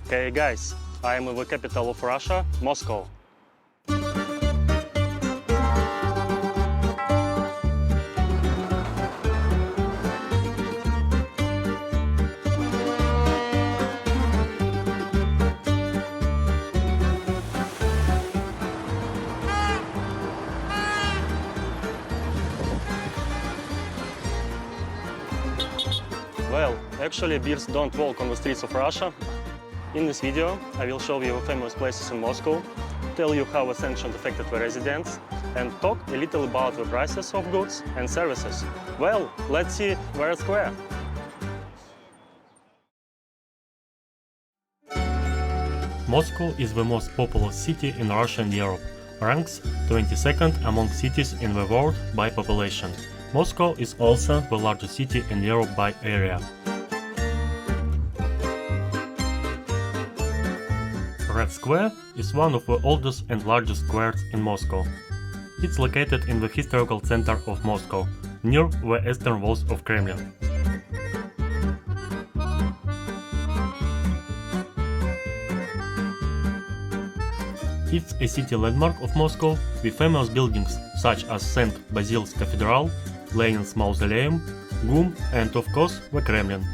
Okay guys, I am in the capital of Russia, Moscow. Well, actually bears don't walk on the streets of Russia. In this video, I will show you famous places in Moscow, tell you how the sanctions affected the residents, and talk a little about the prices of goods and services. Well, let's see where it's square. Moscow is the most populous city in Russia and Europe, ranks 22nd among cities in the world by population. Moscow is also the largest city in Europe by area. Red Square is one of the oldest and largest squares in Moscow. It's located in the historical center of Moscow, near the eastern walls of Kremlin. It's a city landmark of Moscow with famous buildings such as St. Basil's Cathedral, Lenin's Mausoleum, GUM and of course the Kremlin.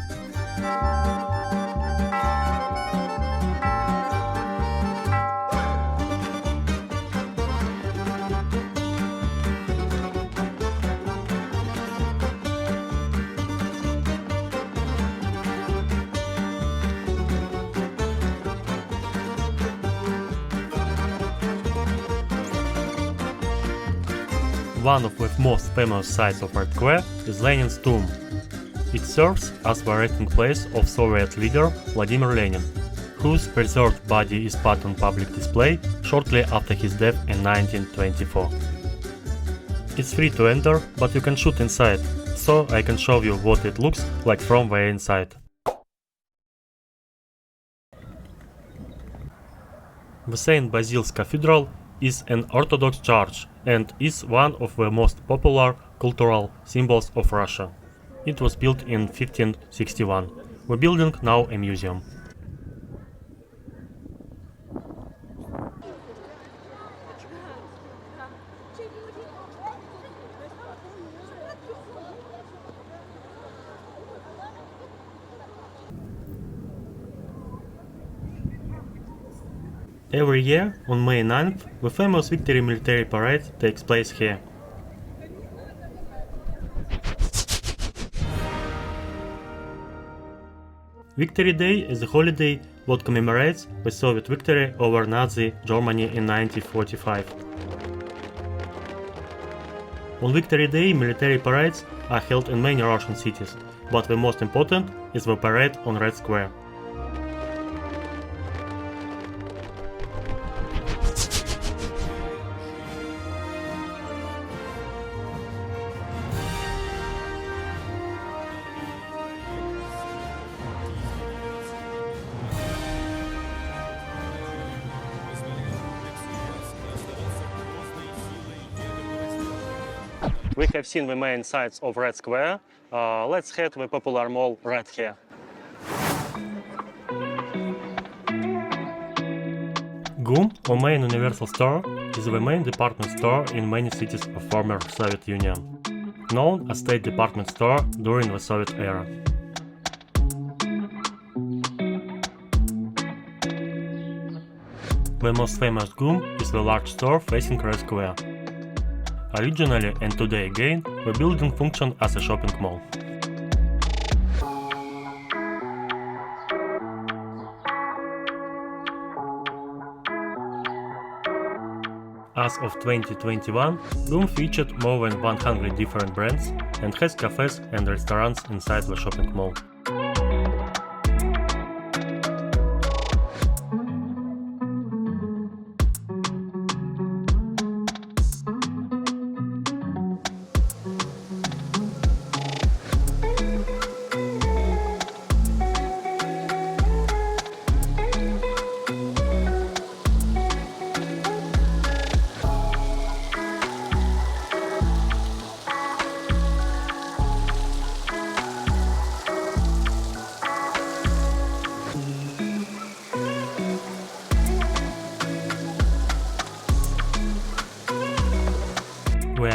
One of the most famous sites of Red Square is Lenin's tomb. It serves as the resting place of Soviet leader Vladimir Lenin, whose preserved body is put on public display shortly after his death in 1924. It's free to enter, but you can shoot inside, so I can show you what it looks like from the inside. The St. Basil's Cathedral is an Orthodox church and is one of the most popular cultural symbols of Russia. It was built in 1561. The building now a museum. Every year, on May 9th, the famous Victory Military Parade takes place here. Victory Day is a holiday that commemorates the Soviet victory over Nazi Germany in 1945. On Victory Day, military parades are held in many Russian cities, but the most important is the parade on Red Square. We have seen the main sites of Red Square. Let's head to the popular mall right here. GUM, or main universal store, is the main department store in many cities of former Soviet Union, known as state department store during the Soviet era. The most famous GUM is the large store facing Red Square. Originally and today again, the building functioned as a shopping mall. As of 2021, GUM featured more than 100 different brands and has cafes and restaurants inside the shopping mall.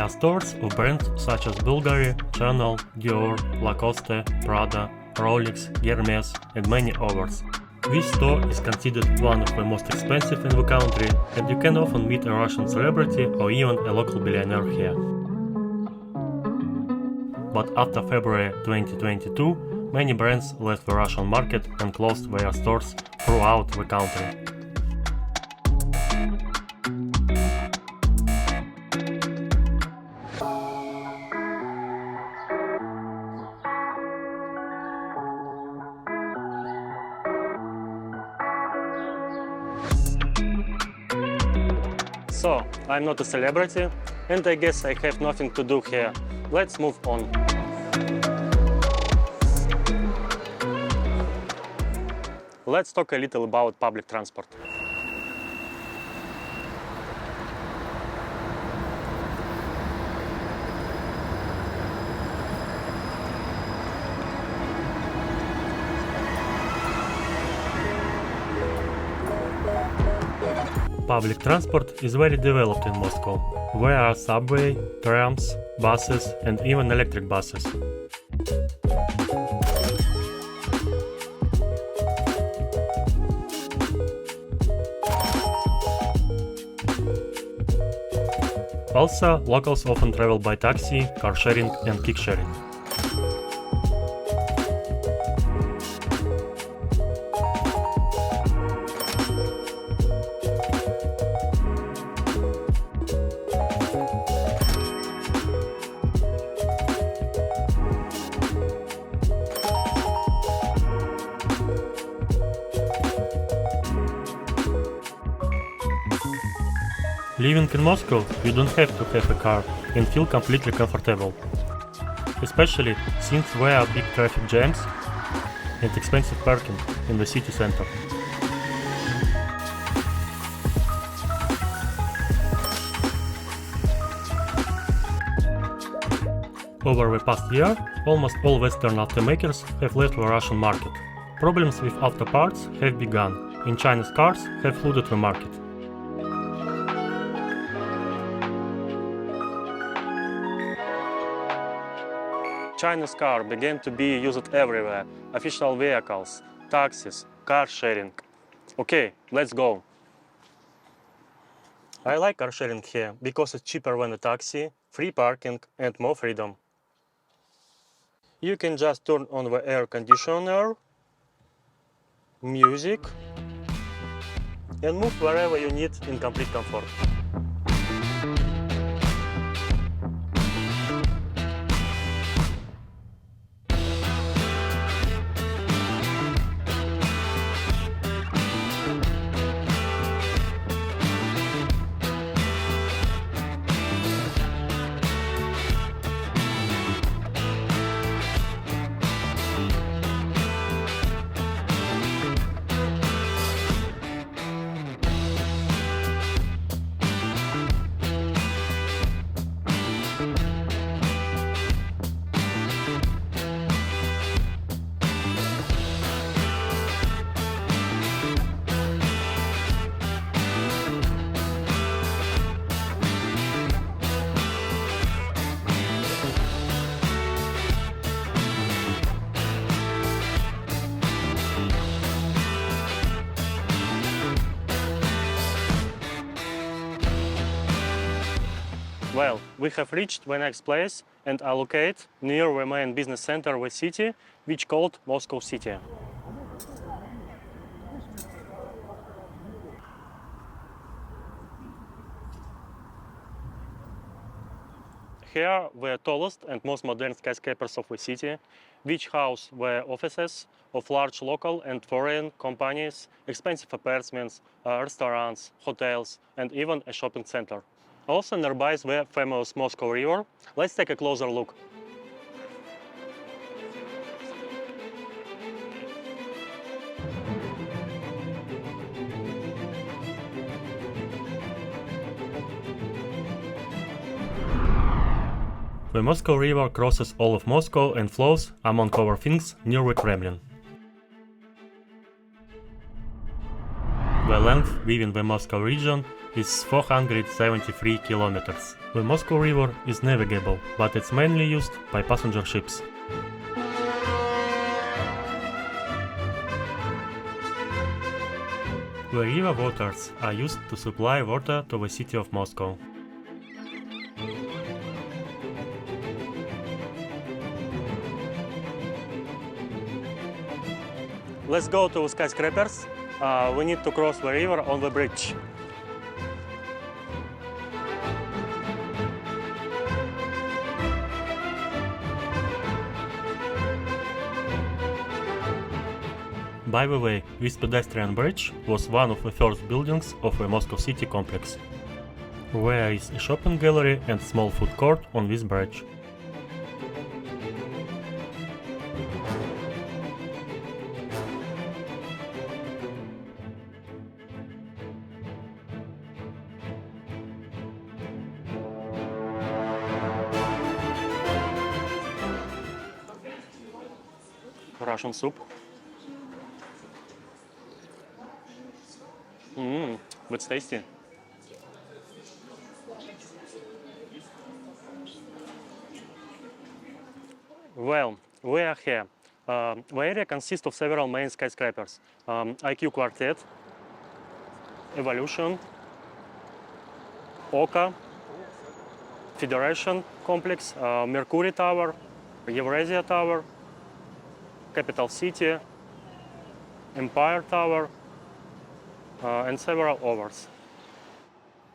are stores of brands such as Bulgari, Chanel, Dior, Lacoste, Prada, Rolex, Hermes and many others. This store is considered one of the most expensive in the country, and you can often meet a Russian celebrity or even a local billionaire here. But after February 2022, many brands left the Russian market and closed their stores throughout the country. So, I'm not a celebrity, and I guess I have nothing to do here. Let's move on. Let's talk a little about public transport. Public transport is very developed in Moscow. There are subway, trams, buses and even electric buses. Also, locals often travel by taxi, car sharing and kick sharing. Living in Moscow, you don't have to have a car and feel completely comfortable. Especially since there are big traffic jams and expensive parking in the city center. Over the past year, almost all Western automakers have left the Russian market. Problems with auto parts have begun, and China's cars have flooded the market. China's car began to be used everywhere. Official vehicles, taxis, car sharing. Okay, let's go. I like car sharing here because it's cheaper than a taxi, free parking and more freedom. You can just turn on the air conditioner, music, and move wherever you need in complete comfort. Well, we have reached the next place and are located near the main business center of the city, which called Moscow City. Here the tallest and most modern skyscrapers of the city, which house the offices of large local and foreign companies, expensive apartments, restaurants, hotels, and even a shopping center. Also nearby is the famous Moscow River. Let's take a closer look. The Moscow River crosses all of Moscow and flows, among other things, near the Kremlin. The length within the Moscow region is 473 kilometers. The Moscow River is navigable, but it's mainly used by passenger ships. The river waters are used to supply water to the city of Moscow. Let's go to skyscrapers. We need to cross the river on the bridge. By the way, this pedestrian bridge was one of the first buildings of the Moscow City complex. There is a shopping gallery and small food court on this bridge. Russian soup. It's tasty. Well, we are here. The area consists of several main skyscrapers. IQ Quartet, Evolution, Oka, Federation Complex, Mercury Tower, Eurasia Tower, Capital City, Empire Tower, and several others.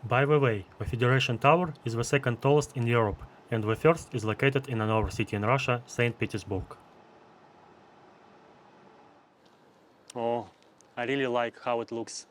By the way, the Federation Tower is the second tallest in Europe, and the first is located in another city in Russia, St. Petersburg. Oh, I really like how it looks.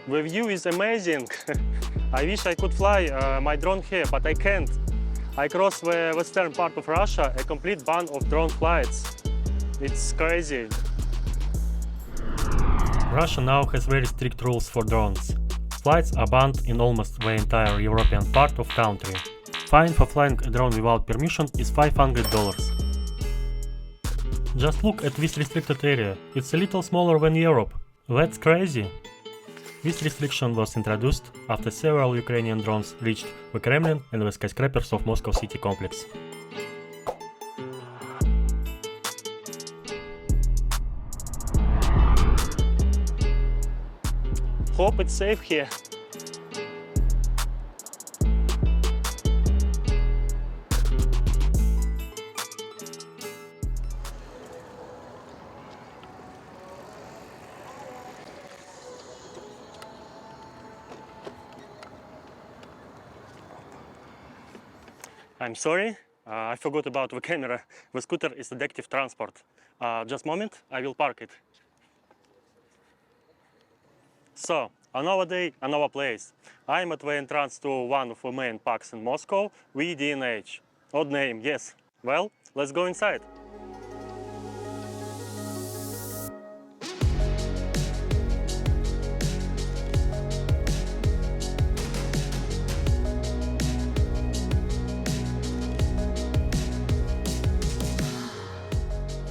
The view is amazing. I wish I could fly my drone here, but I can't. I cross the western part of Russia, a complete ban of drone flights. It's crazy. Russia now has very strict rules for drones. Flights are banned in almost the entire European part of country. Fine for flying a drone without permission is $500. Just look at this restricted area. It's a little smaller than Europe. That's crazy. This restriction was introduced after several Ukrainian drones reached the Kremlin and the skyscrapers of Moscow City complex. Hope it's safe here. I'm sorry, I forgot about the camera. The scooter is addictive transport. Just a moment, I will park it. So, another day, another place. I'm at the entrance to one of the main parks in Moscow, VDNH. Odd name, yes. Well, let's go inside.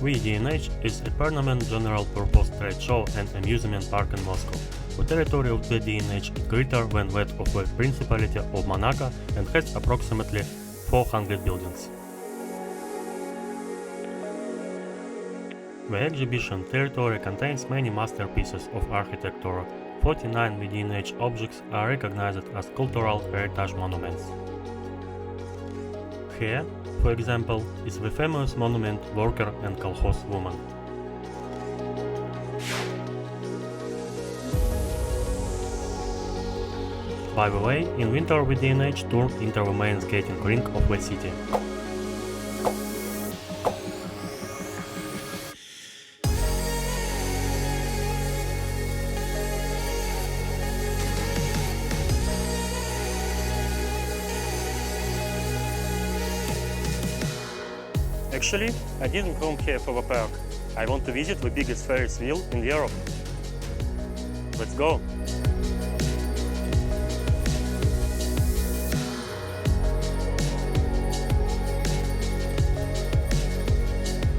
VDNH is a permanent general-purpose trade show and amusement park in Moscow. The territory of VDNH is greater than that of the Principality of Monaco and has approximately 400 buildings. The exhibition territory contains many masterpieces of architecture. 49 VDNH objects are recognized as cultural heritage monuments. Here, for example, is the famous monument Worker and Kolkhoz Woman. By the way, in winter VDNH tour into the main skating rink of the city. Actually, I didn't come here for the park. I want to visit the biggest Ferris wheel in Europe. Let's go!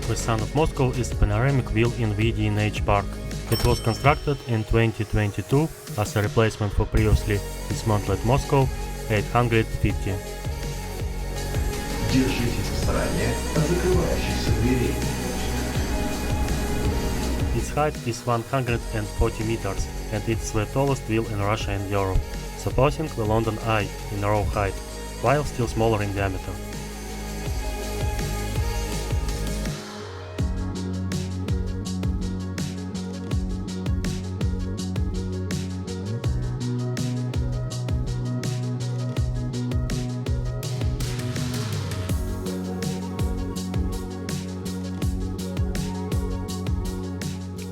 The son of Moscow is panoramic wheel in VDNH park. It was constructed in 2022 as a replacement for previously dismantled Moscow 850. Держитесь в стороне от закрывающихся дверей. Its height is 140 meters and it's the tallest wheel in Russia and Europe, surpassing the London Eye in raw height, while still smaller in diameter.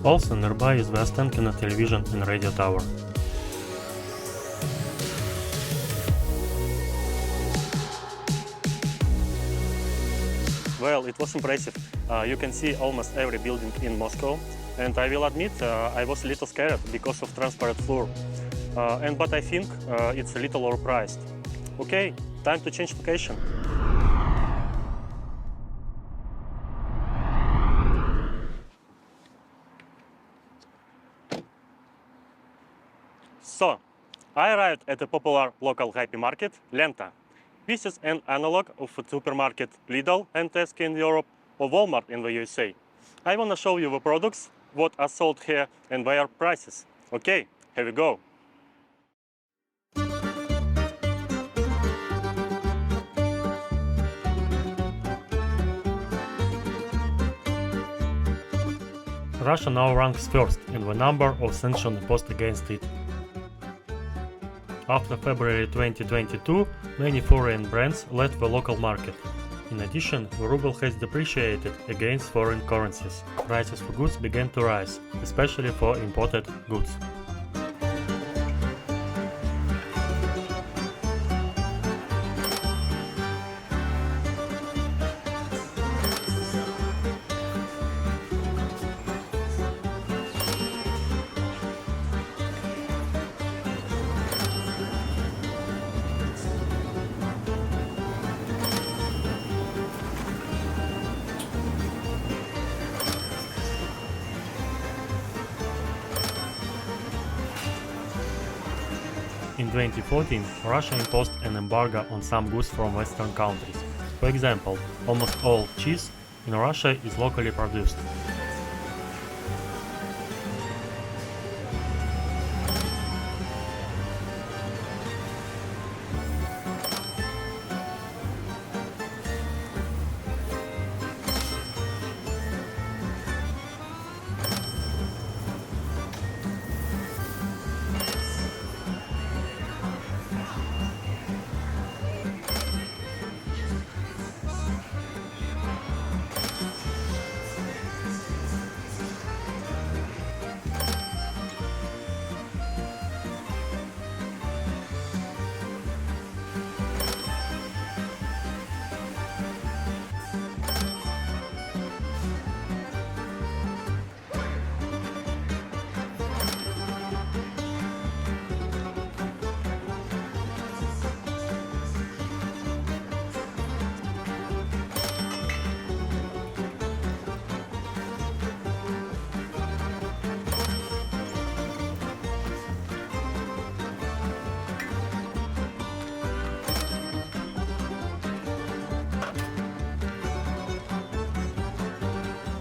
Also nearby is the Ostankino television and radio tower. Well, it was impressive. You can see almost every building in Moscow, and I will admit I was a little scared because of transparent floor. But I think it's a little overpriced. Okay, time to change location. So, I arrived at a popular local hypermarket, Lenta. This is an analog of a supermarket Lidl and Tesco in Europe or Walmart in the USA. I want to show you the products, what are sold here and their prices. Okay, here we go. Russia now ranks first in the number of sanctions imposed against it. After February 2022, many foreign brands left the local market. In addition, the ruble has depreciated against foreign currencies. Prices for goods began to rise, especially for imported goods. In 2014, Russia imposed an embargo on some goods from Western countries. For example, almost all cheese in Russia is locally produced.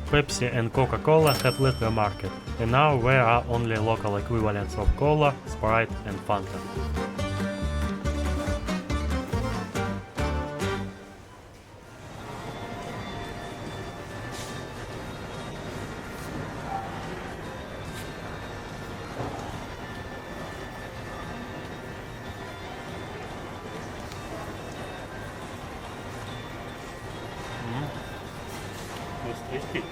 Pepsi and Coca-Cola have left the market, and now there are only local equivalents of Cola, Sprite and Fanta. It's tasty.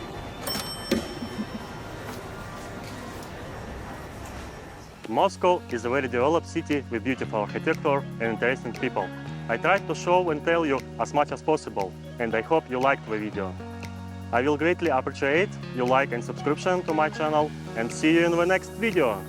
Moscow is a very developed city with beautiful architecture and interesting people. I tried to show and tell you as much as possible, and I hope you liked the video. I will greatly appreciate your like and subscription to my channel, and see you in the next video.